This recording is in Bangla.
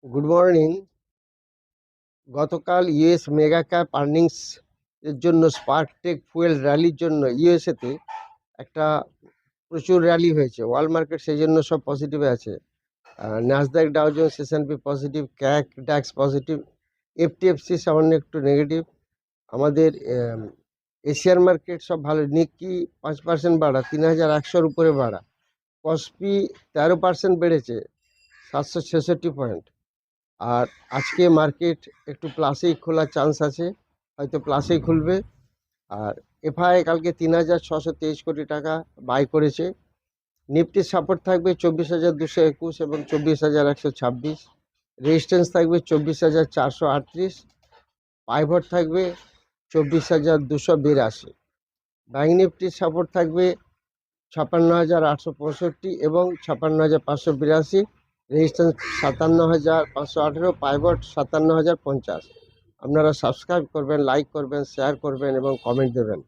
Good morning. গতকাল ইউএস মেগা ক্যাপ আর্নিংস এর জন্য স্পার্ক টেক ফুয়েল র্যালির জন্য ইউএসএতে একটা প্রচুর র্যালি হয়েছে। ওয়ার্ল্ড মার্কেট সেই জন্য সব পজিটিভে আছে। Nasdaq Dow Jones S and P positive, CAC DAX positive, এফটিএফসি সামান্য একটু নেগেটিভ। আমাদের এশিয়ান মার্কেট সব ভালো। নিকি 5% বাড়া, 3100-র উপরে বাড়া। কসপি 13% বেড়েছে, 766 পয়েন্ট। আর আজকে মার্কেট একটু প্লাসেই খোলার চান্স আছে, হয়তো প্লাসেই খুলবে। আর এফআই কালকে 3623 কোটি টাকা বাই করেছে। নিফটির সাপোর্ট থাকবে 24,221 এবং 24,126। রেজিস্ট্যান্স থাকবে 24,438। পাইভট থাকবে 24,282। ব্যাঙ্ক নিফটির সাপোর্ট থাকবে 56,865 এবং 56,582। Resistance 57,518, pivot 57,050। আপনারা সাবস্ক্রাইব করবেন, লাইক করবেন, শেয়ার করবেন এবং কমেন্ট দেবেন।